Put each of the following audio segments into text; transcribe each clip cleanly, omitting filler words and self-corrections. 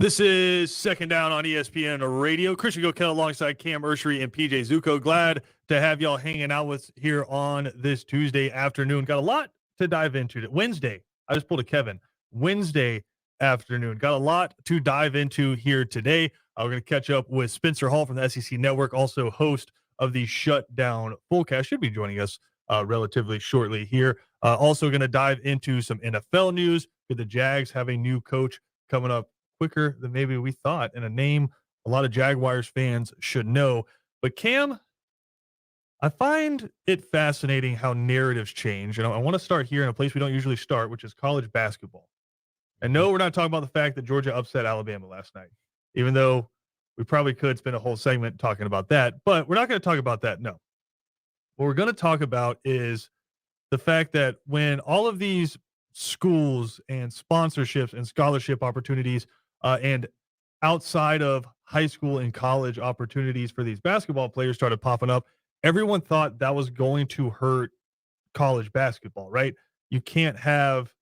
This is Second Down on ESPN Radio. Christian Gokel alongside Cam Ursery and PJ Zuko. Glad to have y'all hanging out with here on this Tuesday afternoon. Got a lot to dive into. Wednesday, I just pulled a Kevin. Wednesday afternoon. Got a lot to dive into here today. We're going to catch up with Spencer Hall from the SEC Network, also host of the Shutdown Fullcast. Should be joining us relatively shortly here. Also going to dive into some NFL news with the Jags have a new coach coming up quicker than maybe we thought, and a name a lot of Jaguars fans should know. But Cam, I find it fascinating how narratives change, and I want to start here in a place we don't usually start, which is college basketball. And no, we're not talking about the fact that Georgia upset Alabama last night, even though we probably could spend a whole segment talking about that, but we're not going to talk about that, no. What we're going to talk about is the fact that when all of these schools and sponsorships and scholarship opportunities and outside of high school and college opportunities for these basketball players started popping up, everyone thought that was going to hurt college basketball, right? You can't have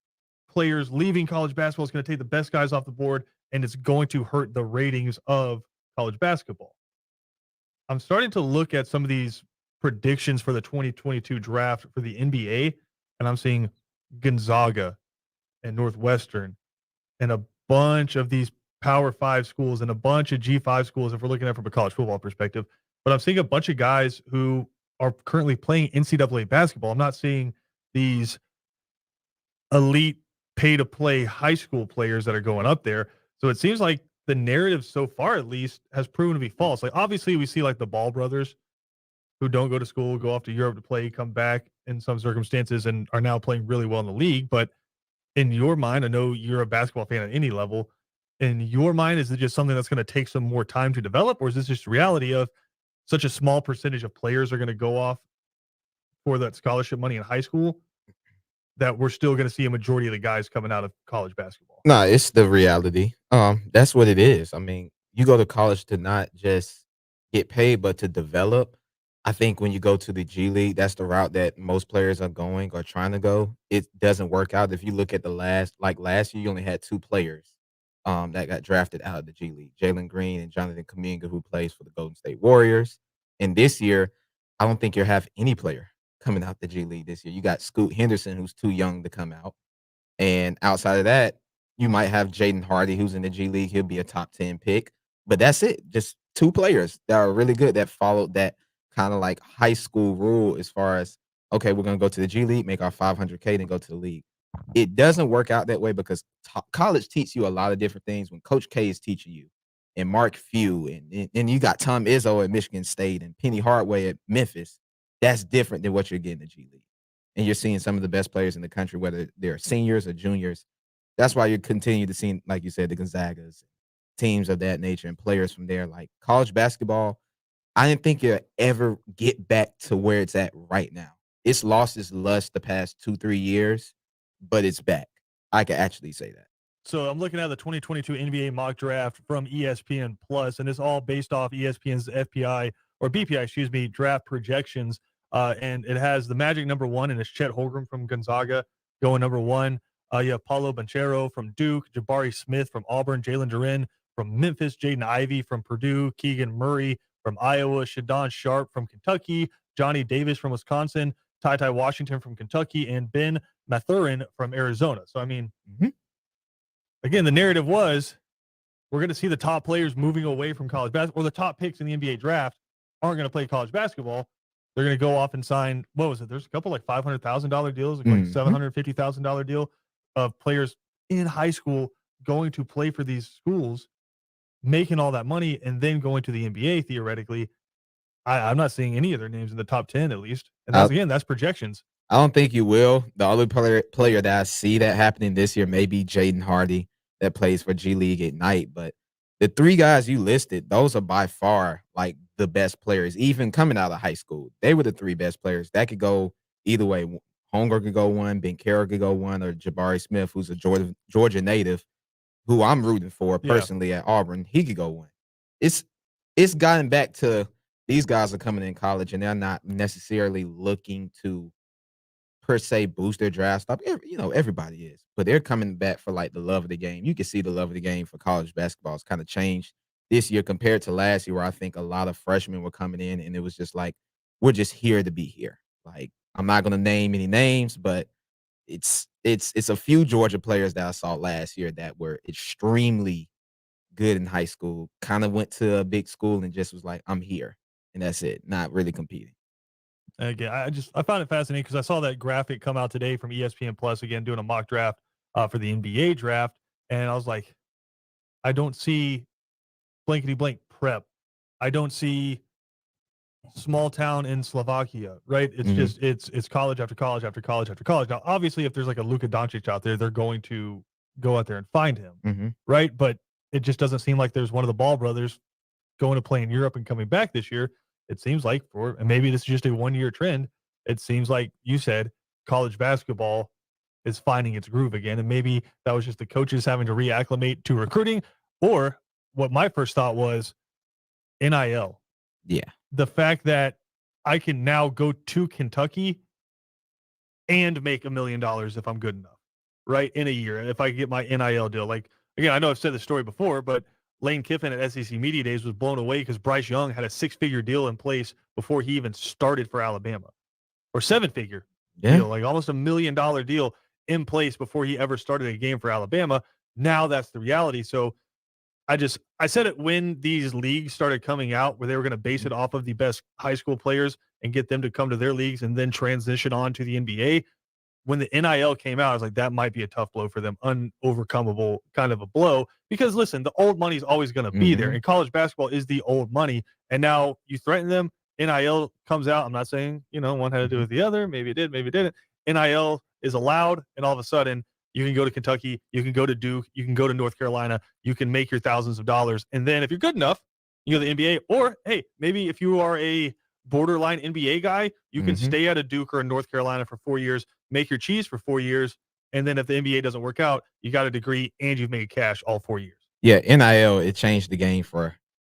players leaving college basketball. It's going to take the best guys off the board, and it's going to hurt the ratings of college basketball. I'm starting to look at some of these predictions for the 2022 draft for the NBA, and I'm seeing Gonzaga and Northwestern and a bunch of these Power 5 schools and a bunch of G5 schools if we're looking at it from a college football perspective. But I'm seeing a bunch of guys who are currently playing NCAA basketball. I'm not seeing these elite pay-to-play high school players that are going up there. So it seems like the narrative so far, at least, has proven to be false. Like, obviously, we see like the Ball brothers who don't go to school, go off to Europe to play, come back in some circumstances, and are now playing really well in the league. But in your mind, I know you're a basketball fan at any level. In your mind, is it just something that's going to take some more time to develop, or is this just reality of such a small percentage of players are going to go off for that scholarship money in high school that we're still going to see a majority of the guys coming out of college basketball? No, it's the reality. That's what it is. I mean, you go to college to not just get paid, but to develop. I think when you go to the G League, that's the route that most players are going or trying to go. It doesn't work out. If you look at last year, you only had two players that got drafted out of the G League, Jalen Green and Jonathan Kuminga, who plays for the Golden State Warriors. And this year, I don't think you have any player coming out the G League this year. You got Scoot Henderson, who's too young to come out. And outside of that, you might have Jaden Hardy, who's in the G League. He'll be a top 10 pick. But that's it. Just two players that are really good that followed that kind of like high school rule as far as, okay, we're going to go to the G League, make our 500K, then go to the league. It doesn't work out that way because college teaches you a lot of different things when Coach K is teaching you, and Mark Few, and you got Tom Izzo at Michigan State and Penny Hardaway at Memphis. That's different than what you're getting in the G League. And you're seeing some of the best players in the country, whether they're seniors or juniors. That's why you continue to see, like you said, the Gonzagas, teams of that nature, and players from there. Like college basketball, I didn't think it'll ever get back to where it's at right now. It's lost its lust the past 2-3 years, but it's back. I can actually say that. So I'm looking at the 2022 NBA mock draft from ESPN Plus, and it's all based off ESPN's FPI or BPI, excuse me, draft projections. And it has the Magic number 1, and it's Chet Holmgren from Gonzaga going number 1. You have Paulo Banchero from Duke, Jabari Smith from Auburn, Jalen Duren from Memphis, Jaden Ivey from Purdue, Keegan Murray from Iowa, Shadon Sharp from Kentucky, Johnny Davis from Wisconsin, Ty Washington from Kentucky, and Ben Mathurin from Arizona. So, I mean, again, the narrative was we're going to see the top players moving away from college basketball, or the top picks in the NBA draft aren't going to play college basketball. They're going to go off and sign, what was it? There's a couple like $500,000 deals, like $750,000 deal of players in high school going to play for these schools, making all that money, and then going to the NBA theoretically. I'm not seeing any of their names in the top 10 at least. And that's projections. I don't think you will. The only player that I see that happening this year may be Jaden Hardy that plays for G League at night. But the three guys you listed, those are by far like the best players, even coming out of high school. They were the three best players. That could go either way. Holmgren could go one, Ben Carroll could go one, or Jabari Smith, who's a Georgia native, who I'm rooting for personally at Auburn. He could go one. It's gotten back to these guys are coming in college and they're not necessarily looking to per se boost their draft stock. Everybody is, but they're coming back for like the love of the game. You can see the love of the game for college basketball has kind of changed this year compared to last year, where I think a lot of freshmen were coming in, and it was just like, we're just here to be here. Like, I'm not gonna name any names, but it's a few Georgia players that I saw last year that were extremely good in high school, kind of went to a big school and just was like, I'm here, and that's it, not really competing. Again, I found it fascinating because I saw that graphic come out today from ESPN Plus again doing a mock draft for the NBA draft, and I was like, I don't see blankety blank prep. I don't see small town in Slovakia, right? It's Mhm. just it's college after college after college after college. Now, obviously, if there's like a Luka Doncic out there, they're going to go out there and find him, Mhm. right? But it just doesn't seem like there's one of the Ball brothers going to play in Europe and coming back this year. It seems like and maybe this is just a 1 year trend. It seems like you said college basketball is finding its groove again. And maybe that was just the coaches having to reacclimate to recruiting, or what my first thought was NIL. Yeah. The fact that I can now go to Kentucky and make $1 million if I'm good enough, right? In a year, if I get my NIL deal. Like, again, I know I've said the story before, but Lane Kiffin at SEC Media Days was blown away because Bryce Young had a 6-figure deal in place before he even started for Alabama, or 7-figure Yeah. deal, like almost $1 million deal in place before he ever started a game for Alabama. Now that's the reality. So I said it when these leagues started coming out, where they were going to base it off of the best high school players and get them to come to their leagues and then transition on to the NBA. When the NIL came out, I was like, that might be a tough blow for them, unovercomable kind of a blow. Because listen, the old money is always going to be there, Mhm. and college basketball is the old money. And now you threaten them, NIL comes out. I'm not saying one had to do Mhm. with the other. Maybe it did, maybe it didn't. NIL is allowed, and all of a sudden you can go to Kentucky, you can go to Duke, you can go to North Carolina, you can make your thousands of dollars, and then if you're good enough, you go to the NBA. Or hey, maybe if you are a borderline NBA guy, you can Mhm. stay at a Duke or a North Carolina for 4 years, make your cheese for 4 years, and then if the NBA doesn't work out, you got a degree and you've made cash all 4 years. Yeah, NIL, it changed the game for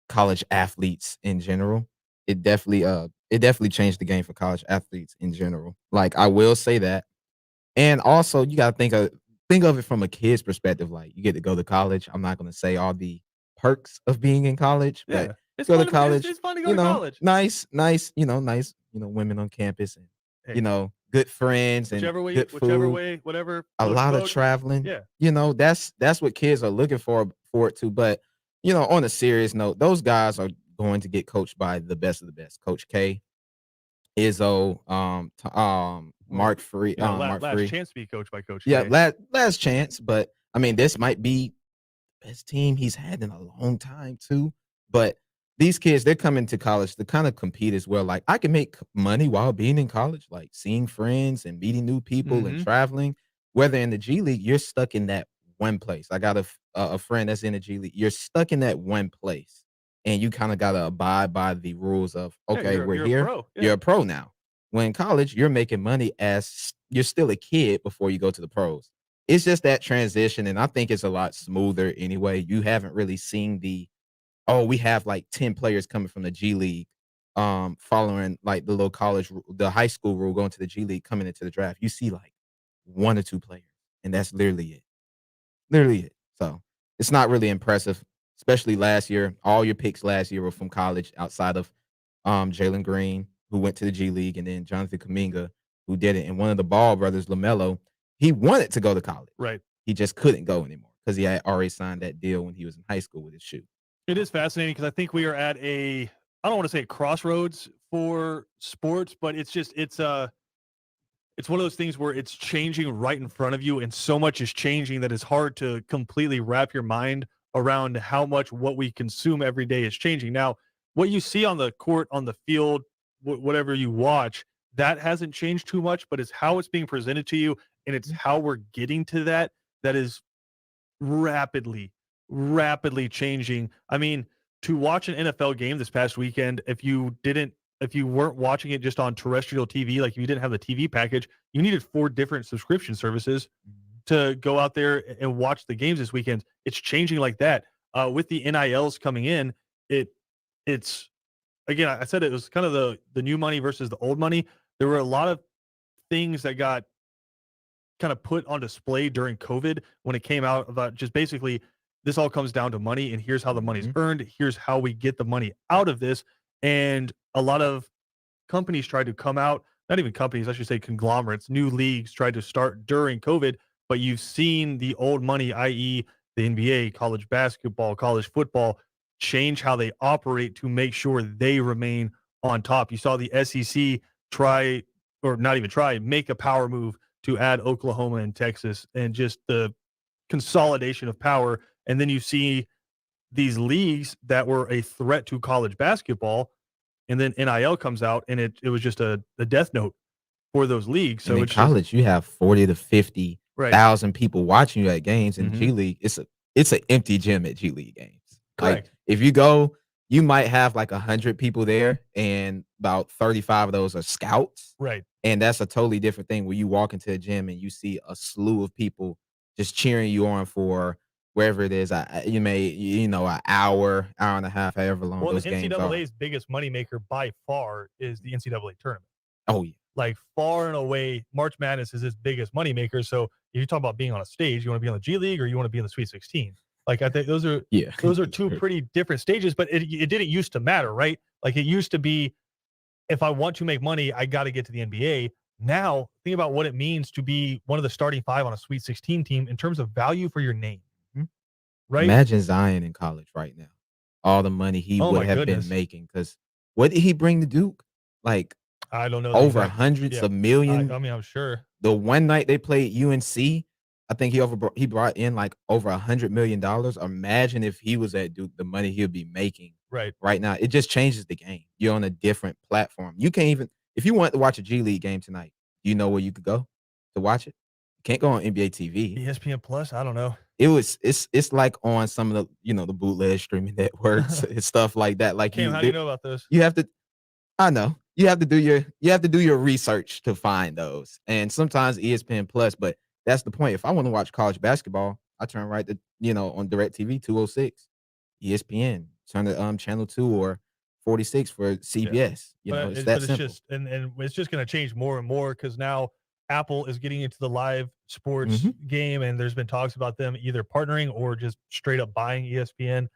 college athletes in general. It definitely changed the game for college athletes in general. Like, I will say that. And also, you gotta think of it from a kid's perspective. Like, you get to go to college. I'm not gonna say all the perks of being in college, but Yeah, it's go to fun. college, It's fun to go to college. nice, women on campus and, Hey, good friends and good whichever food, way, whatever a floats your lot of boat. traveling. Yeah, That's what kids are looking for it too. But, on a serious note, those guys are going to get coached by the best of the best. Coach K, Izzo, well, Mark last Free. chance to be coached by Coach Yeah, K. last chance, but I mean, this might be the best team he's had in a long time too. But these kids, they're coming to college to kind of compete as well. Like, I can make money while being in college, like seeing friends and meeting new people and Mm-hmm. traveling. Whether in the G League, you're stuck in that one place. I got a friend that's in the G League. You're stuck in that one place, and you kind of got to abide by the rules of, Yeah, okay, we're you're a here. pro. You're Yeah, a pro now. When in college, you're making money as you're still a kid before you go to the pros. It's just that transition, and I think it's a lot smoother anyway. You haven't really seen oh, we have like 10 players coming from the G League, following like the little the high school rule, going to the G League, coming into the draft. You see like 1 or 2 players, and that's literally it. Literally it. So it's not really impressive, especially last year. All your picks last year were from college outside of Jalen Green, who went to the G League, and then Jonathan Kuminga, who did it. And one of the Ball brothers, LaMelo, he wanted to go to college. right. He just couldn't go anymore because he had already signed that deal when he was in high school with his shoe. It is fascinating because I think we are at I don't want to say a crossroads for sports, but it's one of those things where it's changing right in front of you, and so much is changing that it's hard to completely wrap your mind around how much what we consume every day is changing. Now, what you see on the court, on the field, whatever you watch, that hasn't changed too much, but it's how it's being presented to you, and it's how we're getting to that is rapidly, rapidly changing. I mean, to watch an NFL game this past weekend, if you weren't watching it just on terrestrial TV, like if you didn't have the TV package, you needed 4 different subscription services Mhm. to go out there and watch the games this weekend. It's changing like that. With the NILs coming in, it it's again, I said it was kind of the new money versus the old money. There were a lot of things that got kind of put on display during COVID when it came out about just basically this all comes down to money, and here's how the money's earned. Here's how we get the money out of this. And a lot of companies tried to come out, not even companies, I should say conglomerates, new leagues tried to start during COVID, but you've seen the old money, i.e., the NBA, college basketball, college football, change how they operate to make sure they remain on top. You saw the SEC try, or not even try, make a power move to add Oklahoma and Texas, and just the consolidation of power. And then you see these leagues that were a threat to college basketball, and then NIL comes out, and it was just a death note for those leagues. So And in it's just college, you have 40 to right. 50,000 people watching you at games. In Mhm. G League, it's an empty gym at G League games. Like, Correct. if you go, you might have like 100 people there, and about 35 of those are scouts. Right. And that's a totally different thing where you walk into a gym and you see a slew of people just cheering you on for wherever it is. You may, an hour and a half, however long Well, the those games are. NCAA's biggest moneymaker by far is the NCAA tournament. Oh, yeah. Like, far and away, March Madness is his biggest moneymaker. So if you talk about being on a stage, you want to be on the G League or you want to be in the Sweet 16. Like, I think those are Yeah. two pretty different stages, but it didn't used to matter, right? Like, it used to be, if I want to make money, I got to get to the NBA. Now, think about what it means to be one of the starting five on a Sweet 16 team in terms of value for your name, right? Imagine Zion in college right now. All the money he Oh would my have goodness. been making. Because what did he bring to Duke? Like, I don't know. the over exact- hundreds yeah. of million. I mean, I'm sure. The one night they played UNC, I think he brought in like over $100 million. Imagine if he was at Duke, the money he'll be making Right. now. It just changes the game. You're on a different platform. You can't even, if you want to watch a G League game tonight, do you know where you could go to watch it? You can't go on NBA TV. ESPN Plus. I don't know. It's like on some of the the bootleg streaming networks and stuff like that. Like Cam, how do you know about those? you have to. I know you have to do your research to find those, and sometimes ESPN Plus. But that's the point. If I want to watch college basketball, I turn right to on DirecTV 206, ESPN. Turn to channel 2 or 46 for CBS. It's that simple. Just and it's just going to change more and more because now Apple is getting into the live sports game, and there's been talks about them either partnering or just straight up buying ESPN.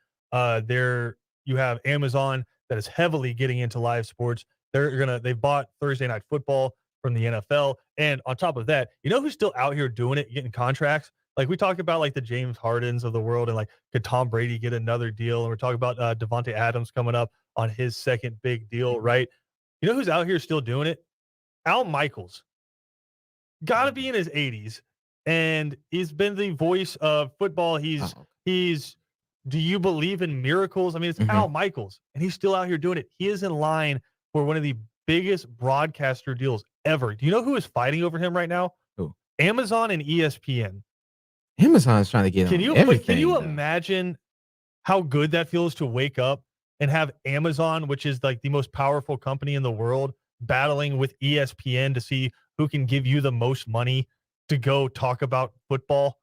You have Amazon that is heavily getting into live sports. They've bought Thursday Night Football from the NFL, and on top of that, you know who's still out here doing it, getting contracts? Like, we talk about like the James Hardens of the world, and like, could Tom Brady get another deal? And we're talking about Devontae Adams coming up on his second big deal, right? You know who's out here still doing it? Al Michaels. Got to be in his 80s, and he's been the voice of football. He's do you believe in miracles? I mean, it's Al Michaels, and he's still out here doing it. He is in line for one of the biggest broadcaster deals ever. Do you know who is fighting over him right now? Who? Amazon and ESPN. Amazon's trying to get on everything. Can you imagine how good that feels to wake up and have Amazon, which is like the most powerful company in the world, battling with ESPN to see who can give you the most money to go talk about football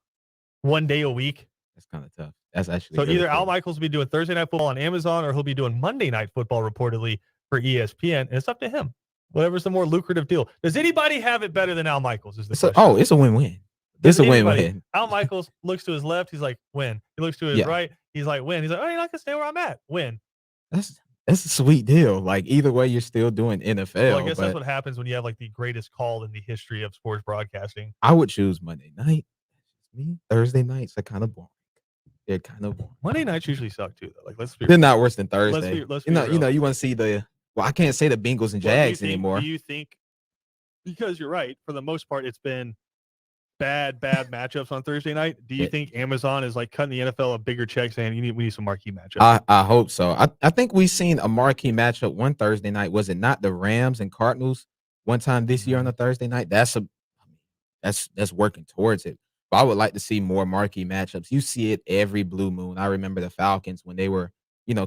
one day a week? That's kind of tough. That's actually so really either cool. Al Michaels will be doing Thursday Night Football on Amazon, or he'll be doing Monday Night Football reportedly for ESPN, and it's up to him. Whatever's the more lucrative deal. Does anybody have it better than Al Michaels? Is the question. It's a win-win. It's a win-win. Al Michaels looks to his left, he's like, win. He looks to his right, he's like, win. He's like, oh, you're not gonna stay where I'm at. Win. That's a sweet deal. Like, either way, you're still doing NFL. Well, I guess that's what happens when you have like the greatest call in the history of sports broadcasting. I would choose Monday night. Me, Thursday nights are kind of boring. They're kind of boring. Monday nights usually suck too, though. Like, they're not worse than Thursday. Let's be real. You want to see the. Well, I can't say the Bengals and Jags anymore. Do you think? Because you're right. For the most part, it's been bad matchups on Thursday night. Do you think Amazon is like cutting the NFL a bigger check, saying we need some marquee matchups? I hope so. I think we've seen a marquee matchup one Thursday night. Was it not the Rams and Cardinals one time this year on a Thursday night? That's working towards it. But I would like to see more marquee matchups. You see it every blue moon. I remember the Falcons when they were,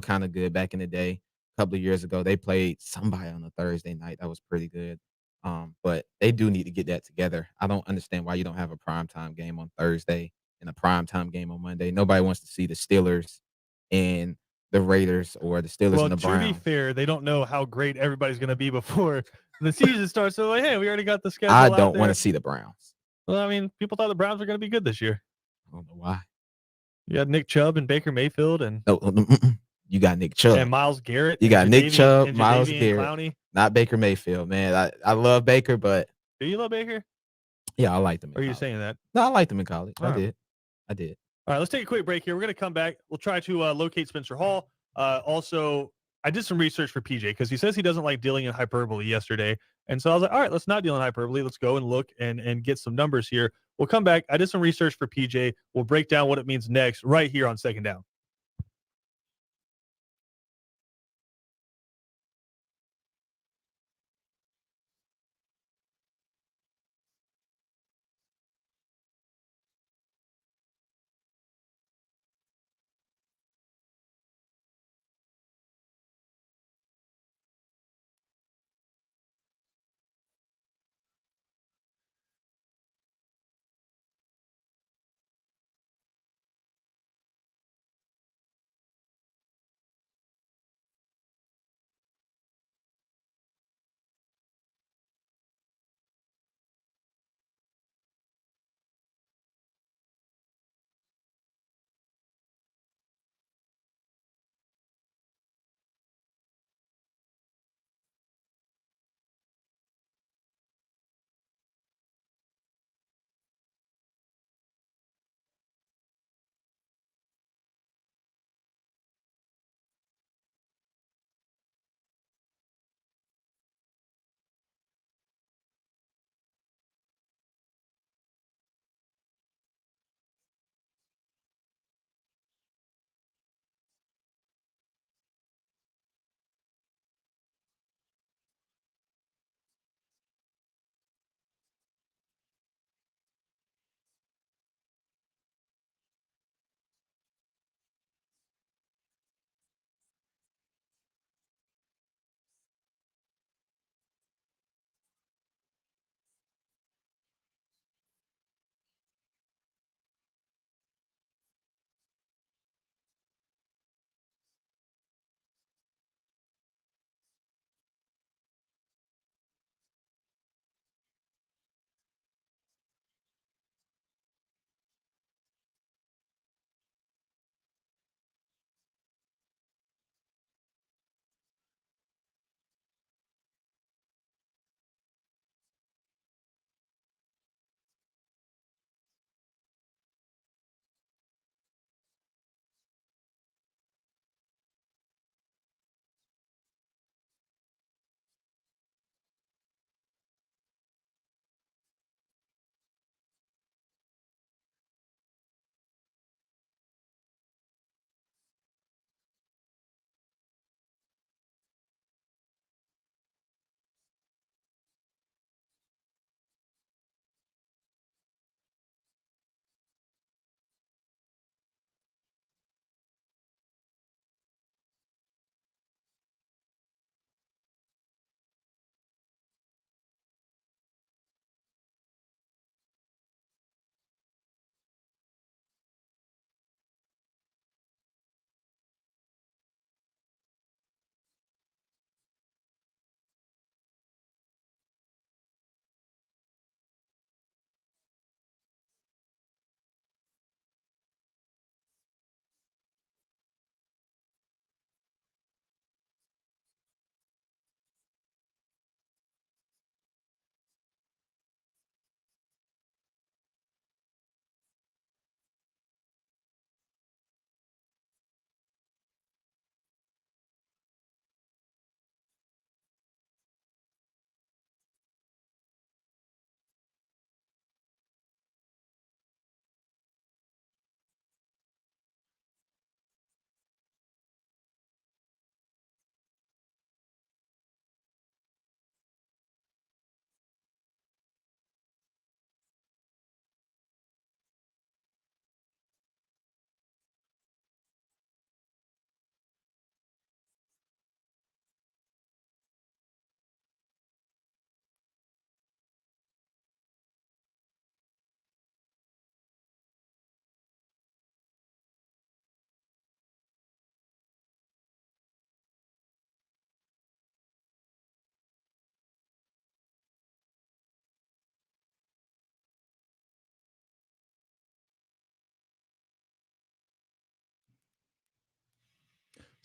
kind of good back in the day. A couple of years ago, they played somebody on a Thursday night that was pretty good. But they do need to get that together. I don't understand why you don't have a primetime game on Thursday and a primetime game on Monday. Nobody wants to see the Steelers and the Raiders or the Steelers and the Browns. To be fair, they don't know how great everybody's going to be before The season starts. So like, hey, we already got the schedule. I out don't want there. to see the Browns. Well, I mean, people thought the Browns were going to be good this year. I don't know why. You had Nick Chubb and Baker Mayfield and No, you got Nick Chubb. Myles Garrett. You got Nick Chubb, and Myles Jadeveon Garrett, Clowney. not Baker Mayfield, man. I love Baker, but Do you love Baker? yeah, I liked him in Or are you college. saying that? No, I liked him in college. All I right. did. I did. All right, let's take a quick break here. We're going to come back. We'll try to locate Spencer Hall. Also, I did some research for PJ because he says he doesn't like dealing in hyperbole yesterday. And so I was like, all right, let's not deal in hyperbole. Let's go and look and get some numbers here. We'll come back. I did some research for PJ. We'll break down what it means next right here on Second Down.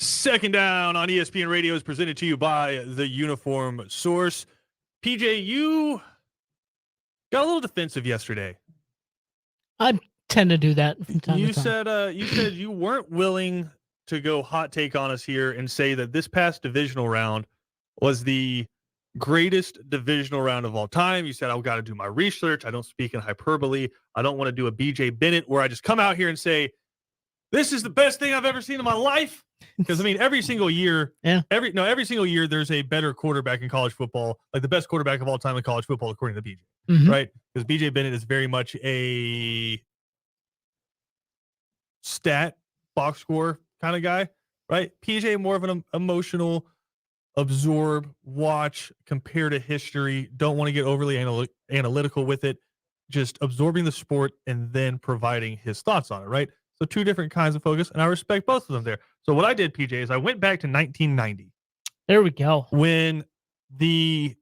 Second Down on ESPN Radio is presented to you by the Uniform Source. PJ, you got a little defensive yesterday. I tend to do that from time to time. You said you weren't willing to go hot take on us here and say that this past divisional round was the greatest divisional round of all time. You said, I've got to do my research. I don't speak in hyperbole. I don't want to do a BJ Bennett where I just come out here and say, this is the best thing I've ever seen in my life. Because I mean, every single year, every single year, there's a better quarterback in college football, like the best quarterback of all time in college football, according to BJ, right? Because BJ Bennett is very much a stat box score kind of guy, right? PJ more of an emotional, absorb, watch, compare to history. Don't want to get overly analytical with it. Just absorbing the sport and then providing his thoughts on it, right? So two different kinds of focus, and I respect both of them there. So what I did, PJ, is I went back to 1990. There we go. When the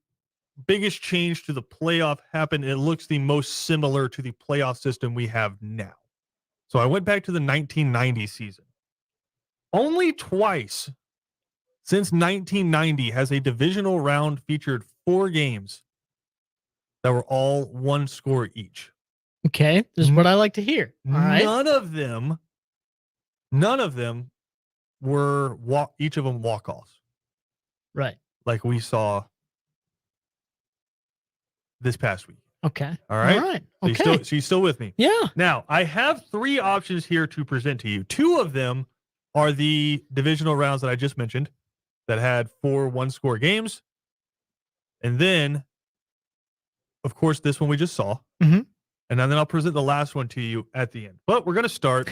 biggest change to the playoff happened, it looks the most similar to the playoff system we have now. So I went back to the 1990 season. Only twice since 1990 has a divisional round featured 4 games that were all one score each. Okay, this is what I like to hear. All right. None of them were each of them walk-offs. Right. Like we saw this past week. Okay. All right. All right. Okay. So you're still with me? Yeah. Now, I have 3 options here to present to you. 2 of them are the divisional rounds that I just mentioned that had 4 one-score games. And then, of course, this one we just saw. Mm-hmm. And then I'll present the last one to you at the end. But we're going to start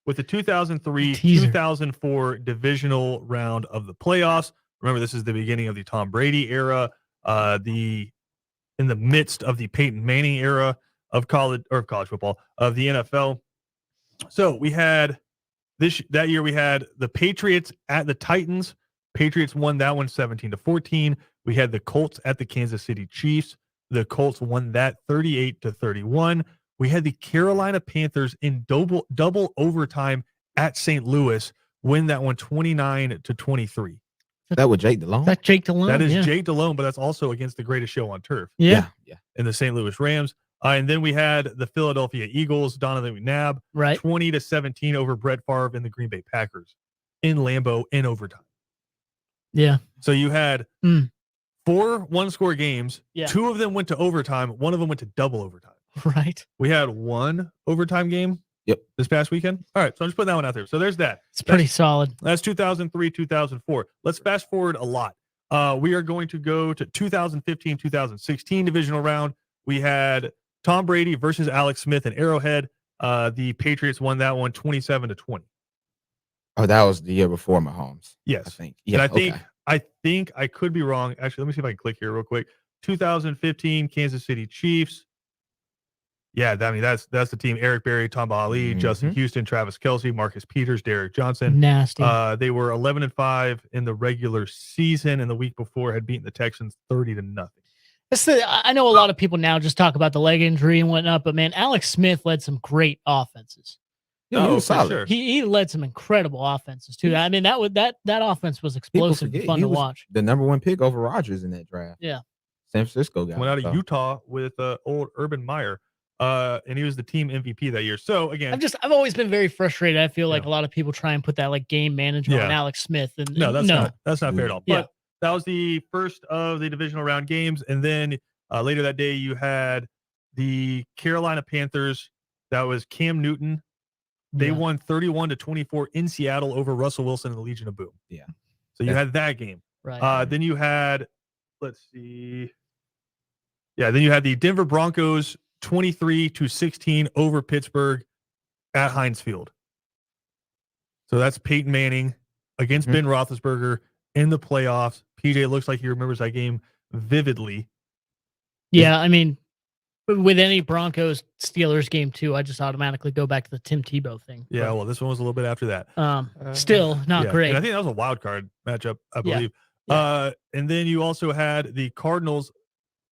with the 2003-2004 divisional round of the playoffs. Remember, this is the beginning of the Tom Brady era, in the midst of the Peyton Manning era of college football, of the NFL. So we had that year we had the Patriots at the Titans. Patriots won that one 17-14. We had the Colts at the Kansas City Chiefs. The Colts won that 38-31. We had the Carolina Panthers in double overtime at St. Louis win that one 29-23. That was Jake Delhomme? That's Jake Delhomme. That is Jake Delhomme, but that's also against the greatest show on turf. Yeah. In the St. Louis Rams. And then we had the Philadelphia Eagles, Donovan McNabb, right, 20-17 over Brett Favre and the Green Bay Packers in Lambeau in overtime. Yeah. So you had 4 one-score games. Yeah. 2 of them went to overtime. 1 of them went to double overtime. Right. We had 1 overtime game. Yep. This past weekend. All right. So I'm just putting that one out there. So there's that. It's pretty solid. That's 2003, 2004. Let's fast forward a lot. We are going to go to 2015, 2016 divisional round. We had Tom Brady versus Alex Smith in Arrowhead. The Patriots won that one 27-20. Oh, that was the year before Mahomes. Yes. I think. Yeah. And I think I could be wrong. Actually, let me see if I can click here real quick. 2015 Kansas City Chiefs. Yeah, I mean that's the team. Eric Berry, Tom Ali, Justin Houston, Travis Kelce, Marcus Peters, Derek Johnson. Nasty. They were 11-5 in the regular season, and the week before had beaten the Texans 30-0. I know a lot of people now just talk about the leg injury and whatnot, but man, Alex Smith led some great offenses. Yeah, he was solid. Sure. He led some incredible offenses too. I mean, that offense was explosive and fun to watch. The number 1 pick over Rodgers in that draft. Yeah. San Francisco guy. Went out of Utah with old Urban Meyer. And he was the team MVP that year. So again, I've always been very frustrated. I feel like a lot of people try and put that like game management on Alex Smith, and that's not fair at all. But that was the first of the divisional round games, and then later that day you had the Carolina Panthers. That was Cam Newton. They won 31-24 in Seattle over Russell Wilson and the Legion of Boom. Yeah. So you had that game. Right. Then you had, let's see. Yeah. Then you had the Denver Broncos 23-16 over Pittsburgh at Heinz Field. So that's Peyton Manning against Ben Roethlisberger in the playoffs. PJ looks like he remembers that game vividly. Yeah, I mean, with any Broncos Steelers game too, I just automatically go back to the Tim Tebow thing. Yeah, well, this one was a little bit after that. Still not great. And I think that was a wild card matchup, I believe. Yeah. And then you also had the Cardinals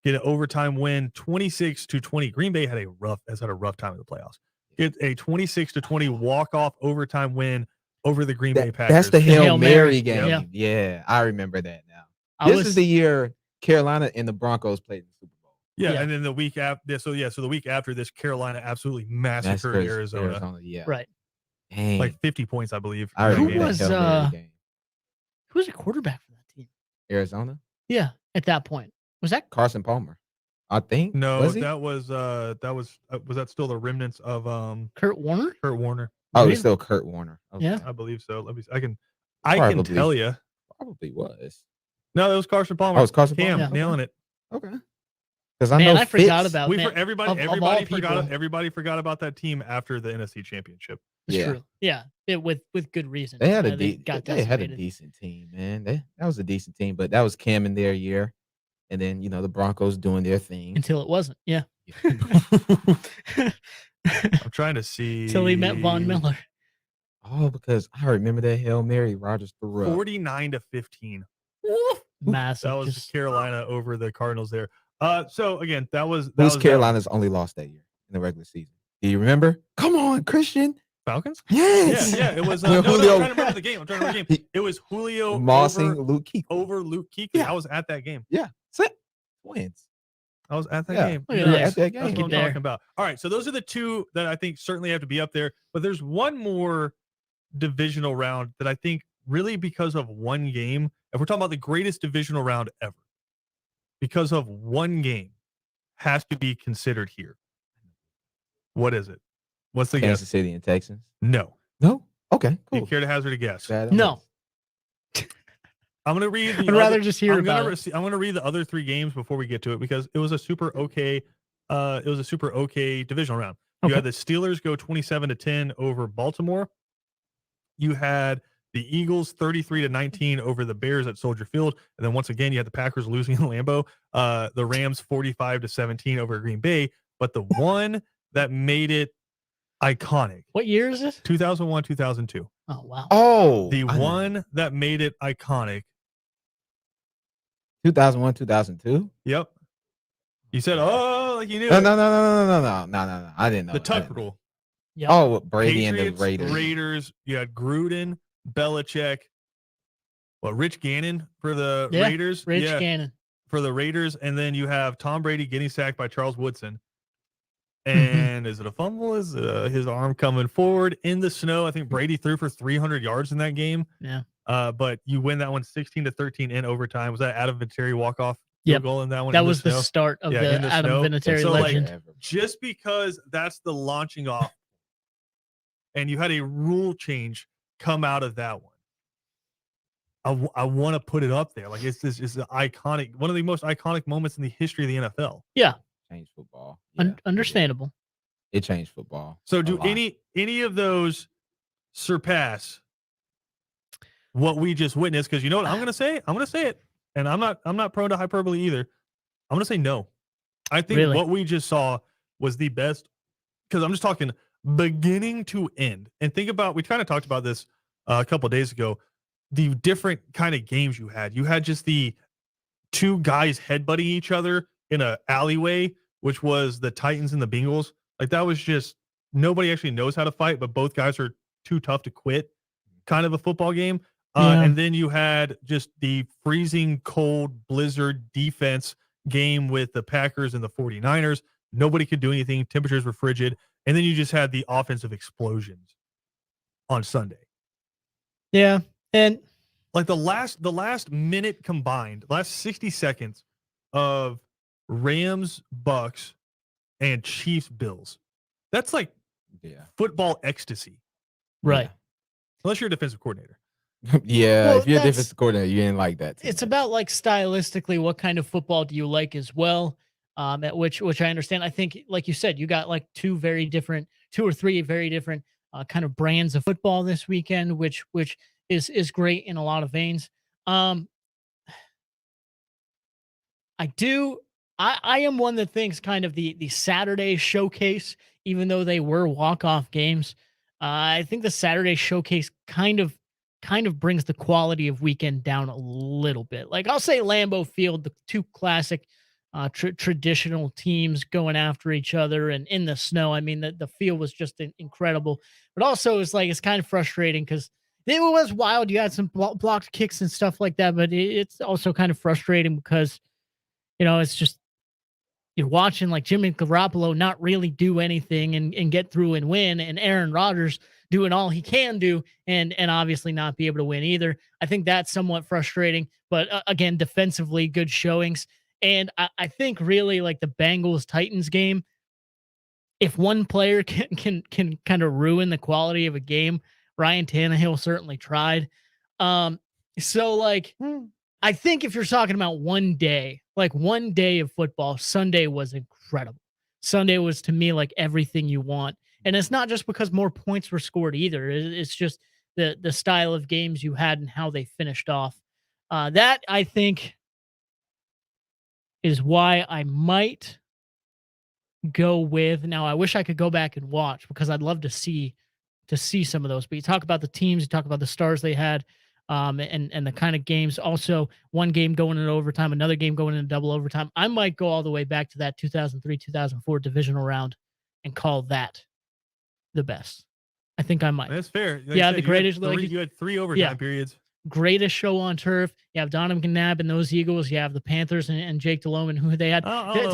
get an overtime win, 26-20. Green Bay has had a rough time in the playoffs. It's a 26-20 walk-off overtime win over the Green Bay Packers. That's the Hail Mary Yep. game. Yeah, I remember that now. I This was is the year Carolina and the Broncos played in the Super Bowl. Yeah, and then the week after, so the week after this, Carolina absolutely massacred Arizona. Yeah. right. Dang. Like 50 points, I believe. I remember Who that was, Hail Mary game. Who was a quarterback for that team? Arizona? Yeah, at that point. Was that Carson Palmer. I think. No, Was he? that was that still the remnants of Kurt Warner? Kurt Warner? Oh, Really? it's still Kurt Warner. Okay. Yeah. I believe so. Let me. I can tell you. Probably was. No, it was Carson Palmer. Oh, it's Carson Cam Palmer. nailing it. Okay. Because I Man, know I forgot Fitz- about man, Everybody of all forgot. people. Everybody forgot about that team after the NFC Championship. It's Yeah. true. Yeah, with good reason. They had a They got they had a decimated. decent team, man. That was a decent team, but that was Cam in their year, and then the Broncos doing their thing. Until it wasn't. Yeah. I'm trying to see. Until he met Von Miller. Oh, because I remember that Hail Mary Rodgers threw up. 49-15. Massive. That was just- Carolina over the Cardinals there. So again, that was Who's Carolina's only loss that year in the regular season? Do you remember? Come on, Christian. Falcons? Yes. Yeah. It was. When I'm Julio- trying to remember the game. It was Julio Mossing Luke Kuechly. over Luke Kuechly. Yeah. I was at that game. Yeah. Sit. Wins. I was at that Yeah. game. Look at You were that. at that That's game. what I'm There. talking about. All right, so those are the two that I think certainly have to be up there. But there's one more divisional round that I think really because of one game, if we're talking about the greatest divisional round ever, because of one game, has to be considered here. What is it? What's the Kansas guess? City and Texans. No. No. Okay. You Cool. care to hazard a guess? Badass. No. I'm going to read the I'd rather just hear I'm about gonna, it. I'm going to read the other three games before we get to it because it was a super okay divisional round. You Okay. had the Steelers go 27-10 over Baltimore. You had the Eagles 33-19 over the Bears at Soldier Field, and then once again you had the Packers losing in Lambeau. The Rams 45-17 over Green Bay, but the one that made it iconic, What year is this? 2001, 2002. Oh wow. Oh. The I know. one that made it iconic. 2001, 2002. Yep. You said, "Oh, like you knew." No. it. No. I didn't know. The I Tuck didn't know. rule. Yep. Oh, Brady and Patriots, the Raiders. Raiders. You had Gruden, Belichick. Rich Gannon for the Yeah, Raiders. Rich Yeah, Gannon. for the Raiders, and then you have Tom Brady getting sacked by Charles Woodson. And is it a fumble? Is his arm coming forward in the snow? I think Brady threw for 300 yards in that game. Yeah. But you win that one 16-13 in overtime. Was that Adam Vinatieri walk-off Yep. goal in that one? That in was the snow? start of Yeah, the in the Adam snow. Vinatieri So, like, legend. Just because that's the launching off, and you had a rule change come out of that one. I want to put it up there. Like it's an iconic, one of the most iconic moments in the history of the NFL. Changed football. Yeah, Understandable. It changed football. So a do lot. any of those surpass what we just witnessed? Because you know what I'm going to say? I'm going to say it, and I'm not prone to hyperbole either. I'm going to say no. I think Really? what we just saw was the best. Because I'm just talking beginning to end. And think about, we kind of talked about this a couple of days ago. The different kind of games you had. You had just the two guys headbutting each other in a alleyway, which was the Titans and the Bengals. Like that was just nobody actually knows how to fight, but both guys are too tough to quit. Kind of a football game. Yeah. And then you had just the freezing cold blizzard defense game with the Packers and the 49ers. Nobody could do anything. Temperatures were frigid. And then you just had the offensive explosions on Sunday. Yeah. And Like the last minute combined, last 60 seconds of Rams, Bucks, and Chiefs, Bills. That's like Yeah. football ecstasy. right. Unless you're a defensive coordinator. Yeah. Well, if you're a that's- defensive coordinator, you didn't like that. too It's much. about like stylistically what kind of football do you like as well. At which I understand. I think, like you said, you got like two or three very different kind of brands of football this weekend, which is great in a lot of veins. I am one that thinks kind of the Saturday showcase, even though they were walk-off games, I think the Saturday showcase kind of brings the quality of weekend down a little bit. Like I'll say Lambeau Field, the two classic traditional teams going after each other and in the snow. I mean, the field was just incredible, but also it's kind of frustrating because it was wild. You had some blocked kicks and stuff like that, but it's also kind of frustrating because, it's just you're watching like Jimmy Garoppolo not really do anything and get through and win, and Aaron Rodgers doing all he can do and obviously not be able to win either. I think that's somewhat frustrating, but again, defensively, good showings. And I think really like the Bengals Titans game, if one player can kind of ruin the quality of a game, Ryan Tannehill certainly tried. So like, I think if you're talking about one day, like one day of football, Sunday was incredible. Sunday was to me like everything you want. And it's not just because more points were scored either. It's just the style of games you had and how they finished off. That I think is why I might go with. Now I wish I could go back and watch because I'd love to see some of those. But you talk about the teams, you talk about the stars they had, and the kind of games. Also, one game going into overtime, another game going into double overtime. I might go all the way back to that 2003-2004 divisional round and call that the best. I think I might. That's fair. Like yeah, said, the greatest. You had three overtime periods. Greatest show on turf. You have Donovan McNabb and those Eagles. You have the Panthers and Jake Delhomme and who they had. I don't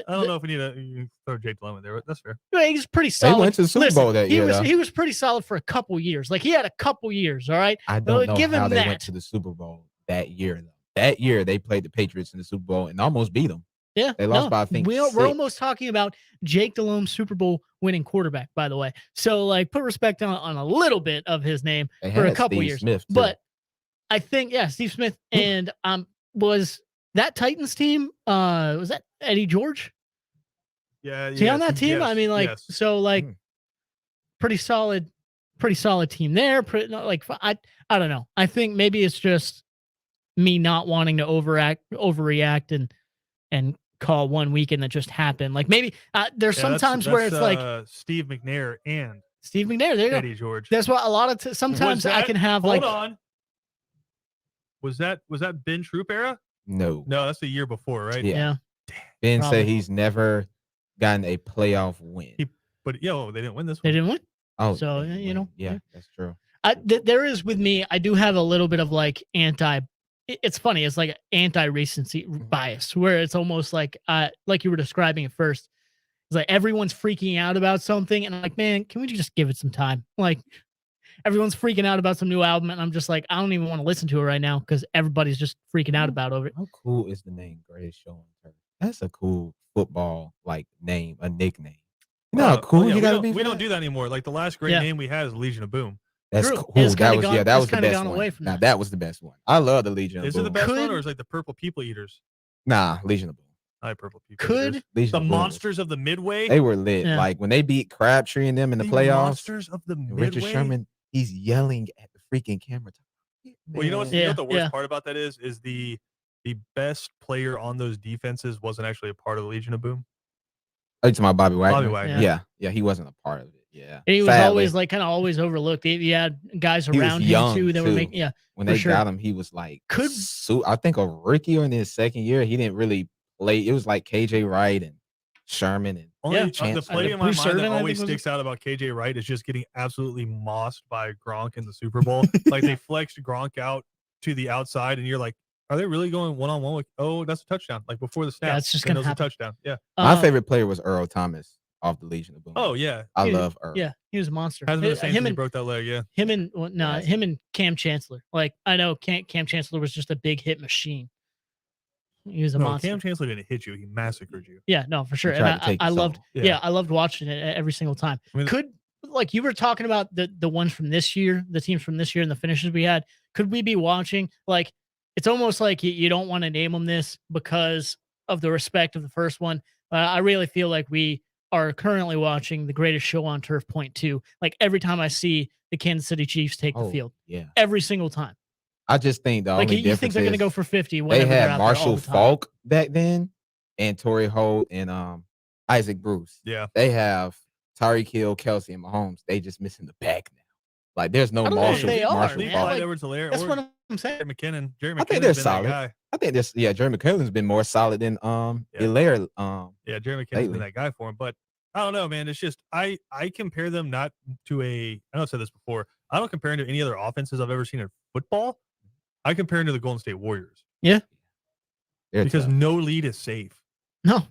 know if we need to throw Jake Delhomme in there, but that's fair. He's pretty solid. They went to the Super Bowl that year. He was pretty solid for a couple years. Like he had a couple years. All right. I don't know how they went to the Super Bowl that year. Though. That year they played the Patriots in the Super Bowl and almost beat them. Yeah, they lost by I think we're almost talking about Jake Delhomme Super Bowl winning quarterback, by the way. So like put respect on a little bit of his name for a couple years. Smith, but I think Steve Smith and was that Titans team? Was that Eddie George? Yeah, he on that team? Yes, I mean, like so, like pretty solid team there. I don't know. I think maybe it's just me not wanting to overreact and call one weekend that just happened. Like maybe there's sometimes where it's like Steve McNair and Steve McNair. There you Eddie go. George. That's what a lot of sometimes I can have hold on. Was that Ben Troop era? No, that's the year before, right? Yeah. Ben said he's never gotten a playoff win. But they didn't win this one. They didn't win. Oh, so yeah, that's true. There is with me. I do have a little bit of like it's funny. It's like anti-recency bias where it's almost like you were describing at first. It's like everyone's freaking out about something, and I'm like, man, can we just give it some time? Like everyone's freaking out about some new album, and I'm just like, I don't even want to listen to it right now because everybody's just freaking out about it. How cool is the name Greatest Show on Turf? That's a cool football like name, a nickname. You know how cool you gotta be. We don't do that anymore. Like the last great name we had is Legion of Boom. That's True. cool. That was the best one. Now that was the best one. I love the Legion of Boom. Is it the best one, or is it like the Purple People Eaters? Nah, Legion of Boom. I Purple People Eaters. The Monsters of the Midway? They were lit. Yeah. Like when they beat Crabtree and them in the playoffs. Monsters of the Midway. Richard Sherman, he's yelling at the freaking camera. Well, you know what the worst part about that is the best player on those defenses wasn't actually a part of the Legion of Boom. Oh, you talking about Bobby Wagner? Bobby Wagner. Yeah, he wasn't a part of it. Yeah, and he was always like kind of always overlooked. He had guys around him too that were making. Yeah, when they got him, he was like I think a rookie or in his second year, he didn't really play. It was like KJ Wright and Sherman and the play in my mind that always sticks out about KJ Wright is just getting absolutely mossed by Gronk in the Super Bowl. Like they flexed Gronk out to the outside, and you're like, are they really going one-on-one with? Oh, that's a touchdown! Like before the snap, it's just gonna happen. A touchdown. Yeah, my favorite player was Earl Thomas off the Legion of Boom. Oh yeah, I love Earl. Yeah, he was a monster. Hasn't been the same since he broke that leg. Yeah, him and Cam Chancellor. Like I know Cam Chancellor was just a big hit machine. He was a monster. Cam Chancellor didn't hit you; he massacred you. Yeah, no, for sure. And I loved. Yeah, I loved watching it every single time. I mean, like you were talking about the ones from this year, the teams from this year, and the finishes we had. Could we be watching like? It's almost like you don't want to name them this because of the respect of the first one. I really feel like we are currently watching the Greatest Show on Turf .2. Like every time I see the Kansas City Chiefs take the field, every single time. I just think the only you think they're going to go for 50. They had Marshall Faulk back then, and Torrey Holt and Isaac Bruce. Yeah, they have Tyreek Hill, Kelsey, and Mahomes. They just missing the back now. Like there's no Marshall Faulk. That's what I'm saying. Jerry McKinnon. I think they're solid. I think Jerry McKinnon's been more solid than Hilaire. Jerry McKinnon's been that guy for him. But I don't know, man. It's just I compare them not to I know I said this before, I don't compare him to any other offenses I've ever seen in football. I compare him to the Golden State Warriors Yeah. They're because tough. no lead is safe. No.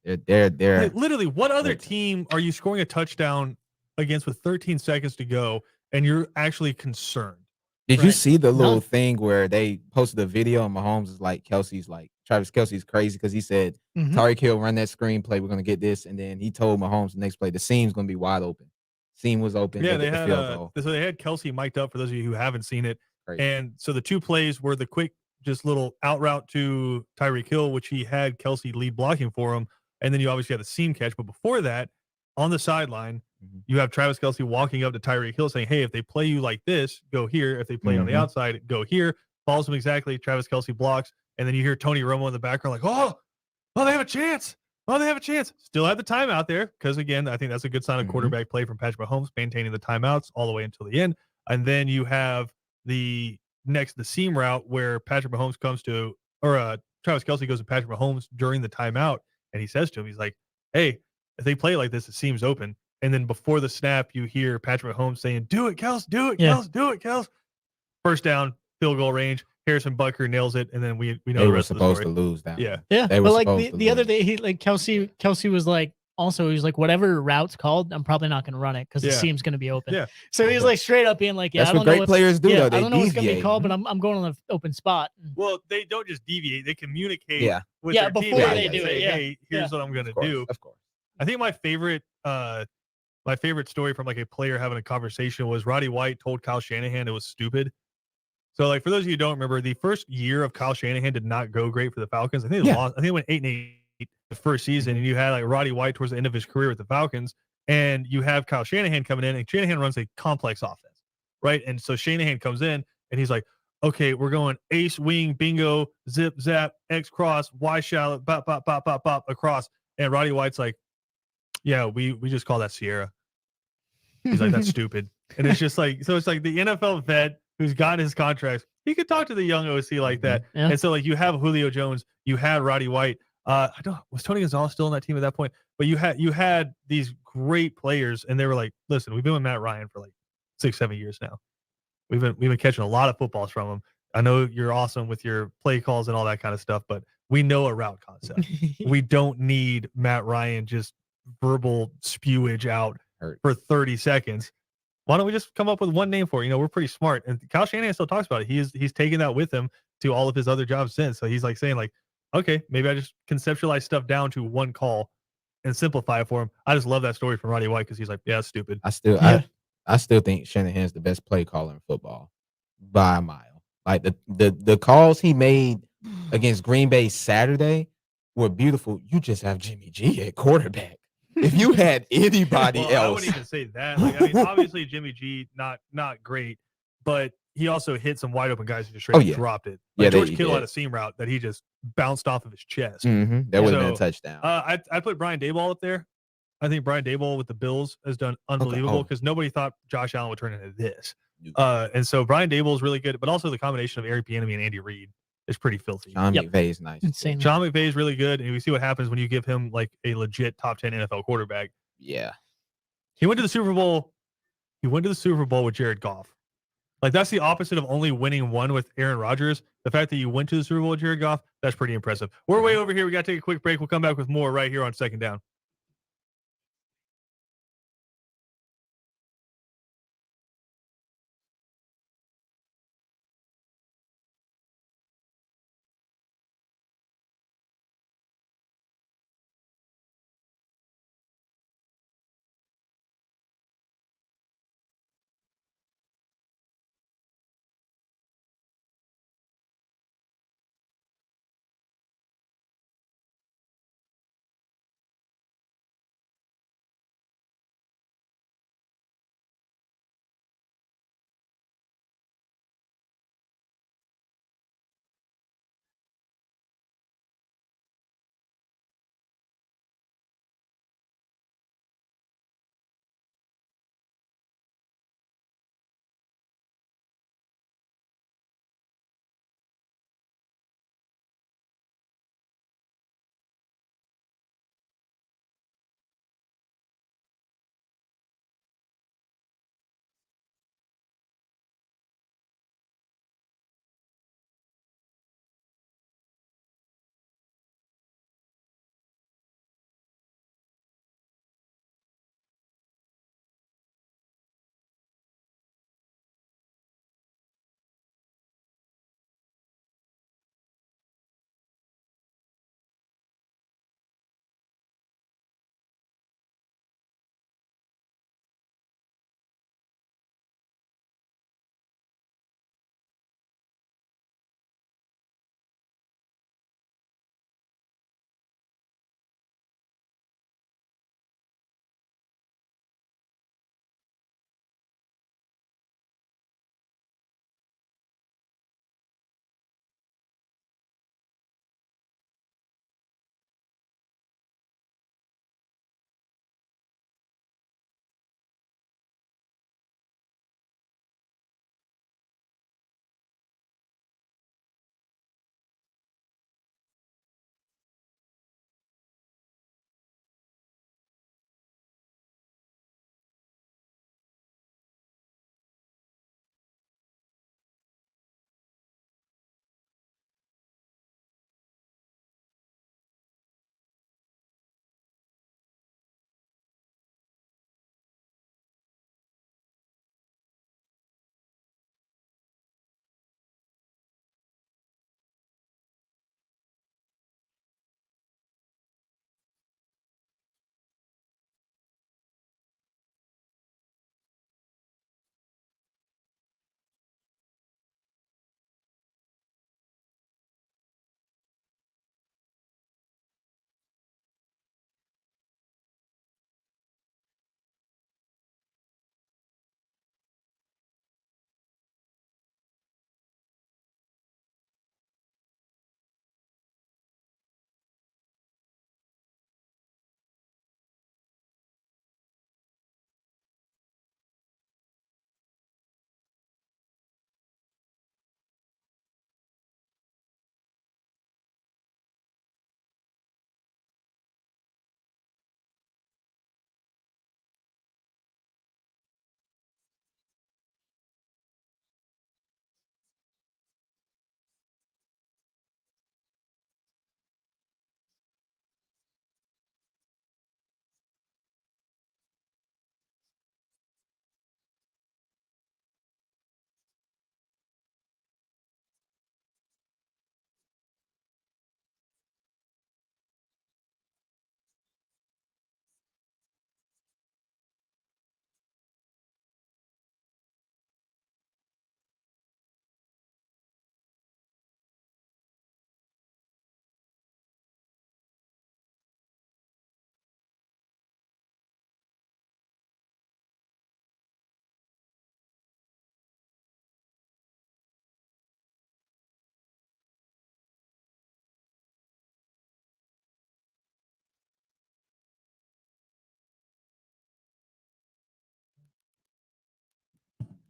They're Like, literally, what other tough. team are you scoring a touchdown against with 13 seconds to go and you're actually concerned? Did you Right. see the little None. thing where they posted a video and Mahomes is like, Travis Kelsey's crazy because he said, Mhm. Tyreek Hill run that screenplay, we're gonna get this. And then he told Mahomes the next play, the seam's gonna be wide open. Seam was open, Yeah, they they get the had field goal. so they had Kelsey mic'd up for those of you who haven't seen it. Crazy. And so the two plays were the quick, just little out route to Tyreek Hill, which he had Kelsey lead blocking for him. And then you obviously had the seam catch. But before that, on the sideline, Mhm. you have Travis Kelsey walking up to Tyreek Hill saying, hey, if they play you like this, go here. If they play you on the Mhm. outside, go here. Follows him exactly. Travis Kelsey blocks. And then you hear Tony Romo in the background like, oh, they have a chance. Oh, they have a chance. Still have the timeout there because, again, I think that's a good sign of Mhm. quarterback play from Patrick Mahomes, maintaining the timeouts all the way until the end. And then you have the seam route where Patrick Mahomes comes to, or Travis Kelsey goes to Patrick Mahomes during the timeout, and he says to him, he's like, hey, if they play like this, it seems open. And then before the snap, you hear Patrick Mahomes saying, do it, Kels, do it, Yeah. Kels, do it, Kels. First down, field goal range. Harrison Butker nails it, and then we know They the were rest of the supposed story. to lose that Yeah. one. Yeah. They were But like supposed to the other lose. day, he like Kelsey was like, also, he's like, whatever route's called, I'm probably not going to run it because the Yeah. seam's going to be open. Yeah. So he's like straight up being like, yeah, That's I what don't know great what, players do, yeah, though. They I don't know what's going to be deviate. called, but I'm going on the open spot. Well, they don't just deviate; they communicate Yeah. with Yeah, their before teammates they and do say, it, yeah. "Hey, here's Yeah. what I'm going to Of course, do." of course. I think my favorite story from like a player having a conversation was Roddy White told Kyle Shanahan it was stupid. So, like, for those of you who don't remember, the first year of Kyle Shanahan did not go great for the Falcons. I think they Yeah. lost. I think it went 8-8 the first season, Mhm. and you had like Roddy White towards the end of his career with the Falcons, and you have Kyle Shanahan coming in, and Shanahan runs a complex offense, right? And so Shanahan comes in, and he's like, "Okay, we're going ace wing bingo, zip zap, X cross, Y shallot, bop bop bop bop bop across." And Roddy White's like, "Yeah, we just call that Sierra." He's like, "That's stupid." And it's just like, so it's like the NFL vet who's got his contracts. He could talk to the young OC like that. Yeah. And so like you have Julio Jones, you had Roddy White. I don't was Tony Gonzalez still on that team at that point, but you had these great players, and they were like, listen, we've been with Matt Ryan for like 6-7 years now. We've been catching a lot of footballs from him. I know you're awesome with your play calls and all that kind of stuff, but we know a route concept. We don't need Matt Ryan just verbal spewage out Hurt. for 30 seconds. Why don't we just come up with one name for it? You know, we're pretty smart. And Kyle Shanahan still talks about it. He's taken that with him to all of his other jobs since. So he's like saying like, okay, maybe I just conceptualize stuff down to one call and simplify it for him. I just love that story from Roddy White because he's like, yeah, it's stupid. Yeah. I still think Shanahan's the best play caller in football by a mile. Like the calls he made against Green Bay Saturday were beautiful. You just have Jimmy G at quarterback. If you had anybody Well, I else, wouldn't even say that. Like, I mean, obviously Jimmy G not great, but he also hit some wide open guys who just straight up yeah. dropped it. Yeah, Like they- George he Kittle had did. a seam route that he just bounced off of his chest. that would have been a So, touchdown. I put Brian Daboll up there. I think Brian Daboll with the Bills has done unbelievable Oh. because nobody thought Josh Allen would turn into this. No. And so Brian Daboll is really good, but also the combination of Eric Bieniemy and Andy Reid is pretty filthy. Sean Yep. McVay is nice. Insane. Sean McVay is really good, and we see what happens when you give him like a legit top 10 NFL quarterback. Yeah. He went to the Super Bowl. He went to the Super Bowl with Jared Goff. Like that's the opposite of only winning one with Aaron Rodgers. The fact that you went to the Super Bowl with Jared Goff, that's pretty impressive. We're way over here. We got to take a quick break. We'll come back with more right here on Second Down.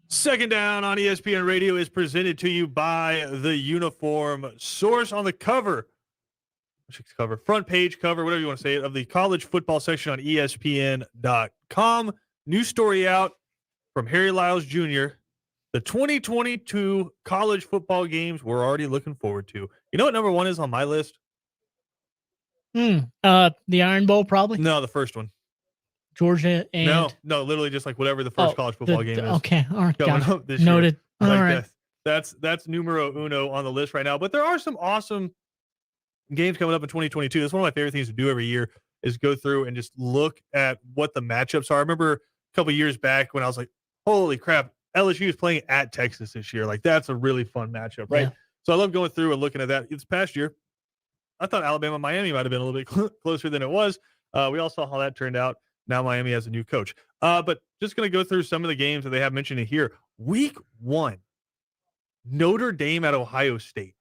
Second Down on ESPN Radio is presented to you by the Uniform Source. On the cover, front page cover, whatever you want to say it, of the college football section on ESPN.com. New story out from Harry Lyles Jr. The 2022 college football games we're already looking forward to. You know what number one is on my list? The Iron Bowl, probably. No, the first one. Georgia and no, literally just like whatever the first college football game is. Okay, all right, coming got it. up this Noted. year. All Like right. That's numero uno on the list right now. But there are some awesome games coming up in 2022. That's one of my favorite things to do every year is go through and just look at what the matchups are. I remember a couple years back when I was like, holy crap, LSU is playing at Texas this year. Like, that's a really fun matchup, right? Yeah. So I love going through and looking at that. This past year, I thought Alabama-Miami might have been a little bit closer than it was. We all saw how that turned out. Now Miami has a new coach. But just going to go through some of the games that they have mentioned in here. Week 1, Notre Dame at Ohio State.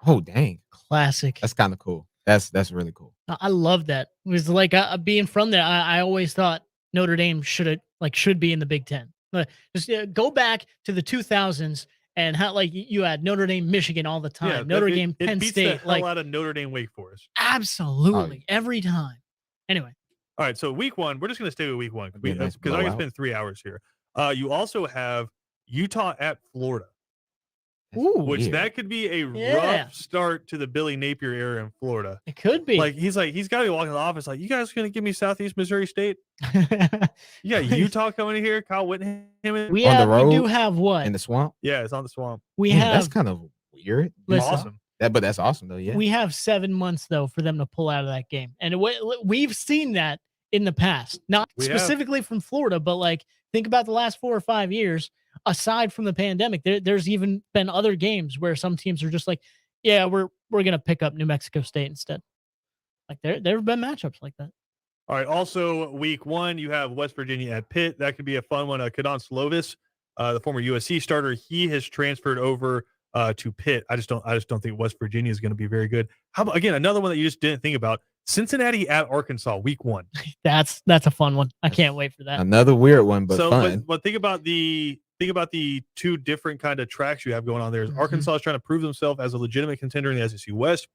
Oh, dang. Classic. That's kind of cool. That's really cool. I love that. It was like being from there. I always thought Notre Dame should be in the Big Ten. Just go back to the 2000s and how like you had Notre Dame, Michigan all the time. Yeah, Notre Dame, it Penn beats State, the hell like out of Notre Dame, Wake Forest. Absolutely, every time. Anyway, all right. So week 1, we're just going to stay with week 1 because I can spend 3 hours here. You also have Utah at Florida. Which that could be a rough start to the Billy Napier era in Florida. It could be. Like he's got to be walking in the office like, you guys going to give me Southeast Missouri State? You got Utah coming in here, Kyle Whittingham. We do have what? In the swamp? Yeah, it's on the swamp. That's kind of weird. Awesome. But that's awesome though, yeah. We have 7 months though for them to pull out of that game. And we've seen that in the past. Not specifically from Florida, but like think about the last 4 or 5 years. Aside from the pandemic, there's even been other games where some teams are just like, yeah, we're gonna pick up New Mexico State instead. Like there have been matchups like that. All right. Also, week 1, you have West Virginia at Pitt. That could be a fun one. Kadon Slovis, the former USC starter, he has transferred over to Pitt. I just don't think West Virginia is going to be very good. How about again another one that you just didn't think about? Cincinnati at Arkansas, week 1. That's a fun one. I can't wait for that. Another weird one, but fun. But think about the 2 different kind of tracks you have going on there. Arkansas is trying to prove themselves as a legitimate contender in the SEC West.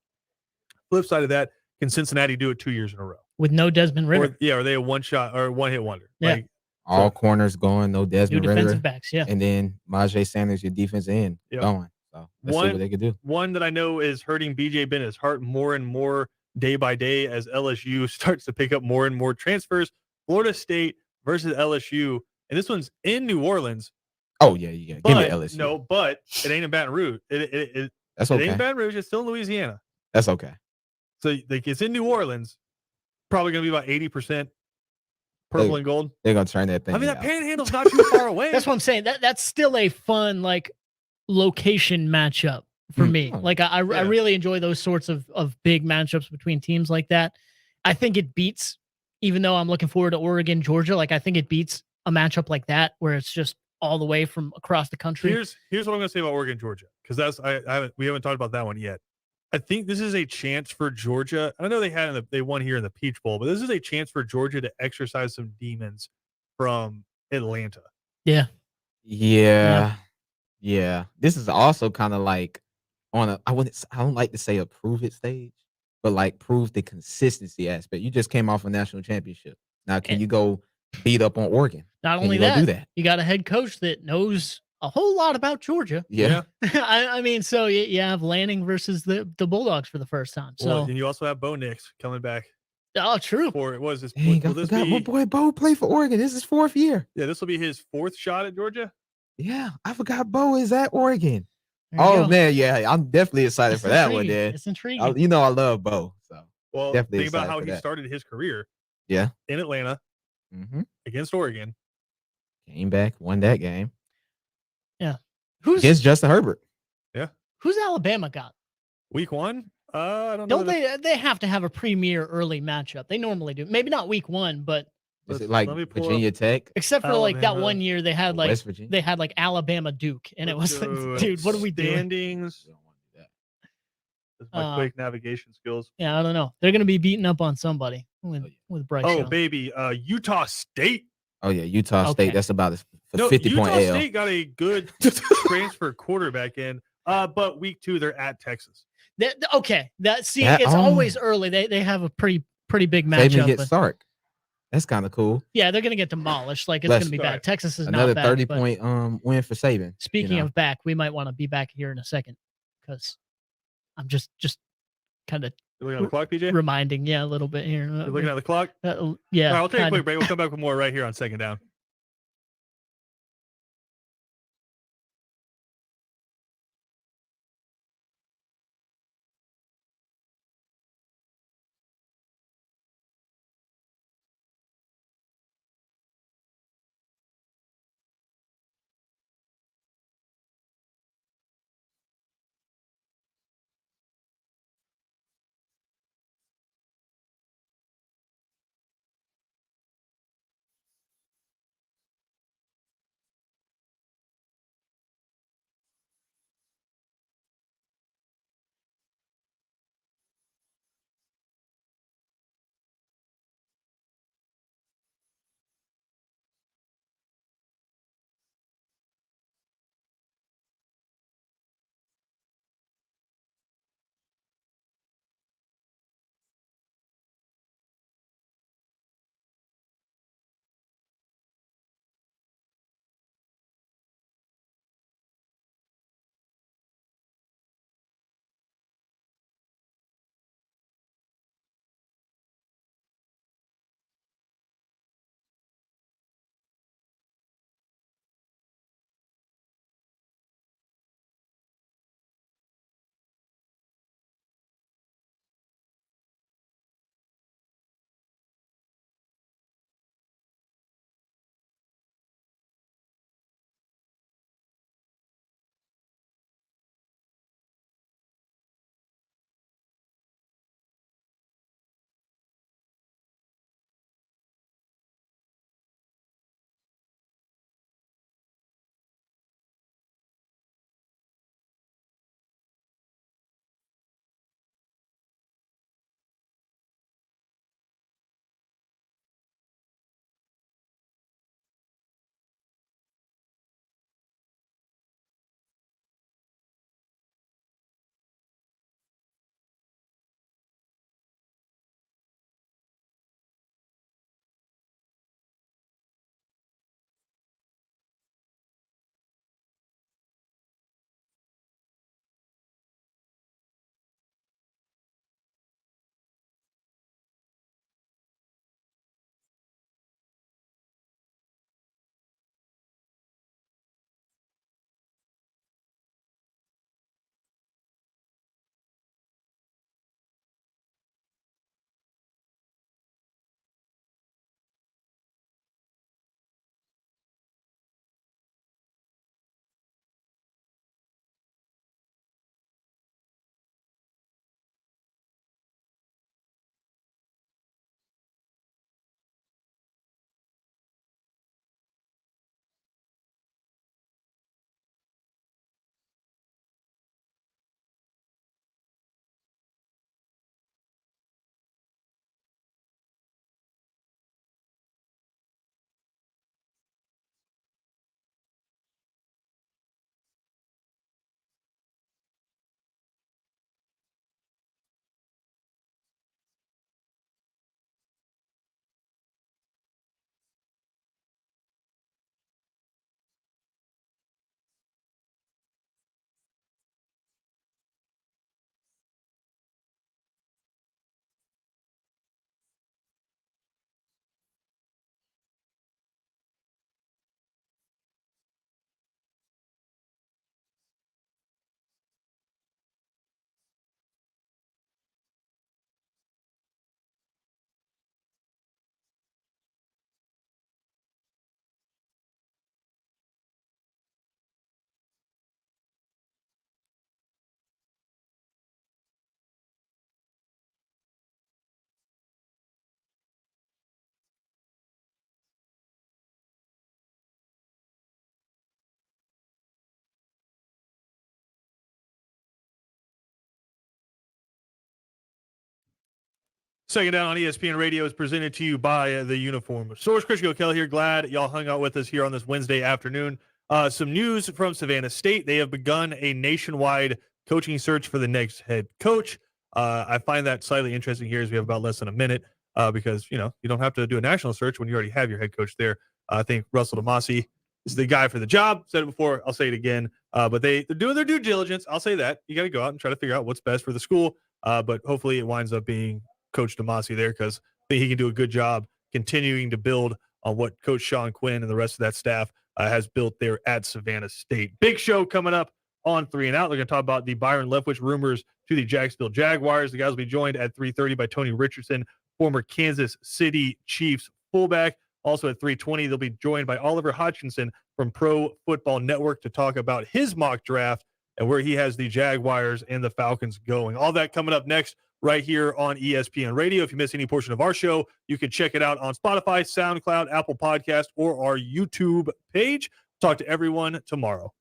Flip side of that, can Cincinnati do it 2 years in a row with no Desmond Ritter? Are they a one-shot or one-hit wonder? Yeah. All corners going, no Desmond New Ritter. defensive backs, yeah. And then Majay Sanders, your defense end going. So let's see what they can do. One that I know is hurting BJ Bennett's heart more and more day by day as LSU starts to pick up more and more transfers. Florida State versus LSU, and this one's in New Orleans. Oh yeah, give me LSU. No, but it ain't in Baton Rouge. That's okay. It ain't in Baton Rouge. It's still in Louisiana. That's okay. So like it's in New Orleans. Probably going to be about 80% purple and gold. They're going to turn that thing. I mean, that Panhandle's not too far away. That's what I'm saying. That's still a fun like location matchup for me. Like I really enjoy those sorts of big matchups between teams like that. I think it beats, even though I'm looking forward to Oregon, Georgia. Like I think it beats a matchup like that where it's just all the way from across the country. Here's what I'm going to say about Oregon, Georgia, because we haven't talked about that one yet. I think this is a chance for Georgia. I know they won here in the Peach Bowl, but this is a chance for Georgia to exercise some demons from Atlanta. Yeah. This is also kind of like on I don't like to say a prove it stage, but like prove the consistency aspect. You just came off a national championship. Now, can you go beat up on Oregon? Not only that, you got a head coach that knows a whole lot about Georgia. Yeah. I mean, so you have Lanning versus the Bulldogs for the first time. So and you also have Bo Nix coming back. Oh, true. My boy Bo played for Oregon. This is his 4th year. Yeah, this will be his 4th shot at Georgia. Yeah, I forgot Bo is at Oregon. Man, yeah, I'm definitely excited for that one. Then it's intriguing. I love Bo. So definitely think about how he started his career. Yeah, in Atlanta against Oregon. Came back, won that game. Yeah, against Justin Herbert. Yeah, who's Alabama got? Week 1. I don't know. Don't they have to have a premier early matchup? They normally do. Maybe not week 1, but is it like Virginia Tech? Except for like that one year they had like West Virginia? They had like Alabama Duke, and it was like, dude, what are we doing? Standings. That's my quick navigation skills. Yeah, I don't know. They're gonna be beating up on somebody with Bryce. Oh baby, Utah State. Oh yeah, Utah State. That's about as for No, 50-point Utah L. State got a good transfer quarterback in, but week 2 they're at Texas. Okay, it's always early. They have a pretty big Saban matchup. gets Sark. That's kind of cool. Yeah, they're gonna get demolished. Like, it's gonna be bad. Texas is another not bad. 30-point win for Saban. Speaking of back, we might want to be back here in a second because I'm just kind of looking at the clock, PJ. Reminding, a little bit here. You're looking at the clock. Yeah, All right, I'll take a quick break. We'll come back with more right here on Second Down. Second Down on ESPN Radio is presented to you by the Uniform Source. Christian O'Kell here. Glad y'all hung out with us here on this Wednesday afternoon. Some news from Savannah State. They have begun a nationwide coaching search for the next head coach. I find that slightly interesting here as we have about less than a minute because, you don't have to do a national search when you already have your head coach there. I think Russell DeMasi is the guy for the job. Said it before. I'll say it again. But they're doing their due diligence. I'll say that. You got to go out and try to figure out what's best for the school. But hopefully it winds up being Coach DeMasi there because I think he can do a good job continuing to build on what Coach Sean Quinn and the rest of that staff has built there at Savannah State. Big show coming up on 3 and Out. They're going to talk about the Byron Leftwich rumors to the Jacksonville Jaguars. The guys will be joined at 3:30 by Tony Richardson, former Kansas City Chiefs fullback. Also at 3:20, they'll be joined by Oliver Hodgkinson from Pro Football Network to talk about his mock draft and where he has the Jaguars and the Falcons going. All that coming up next right here on ESPN Radio. If you miss any portion of our show, you can check it out on Spotify, SoundCloud, Apple Podcast, or our YouTube page. Talk to everyone tomorrow.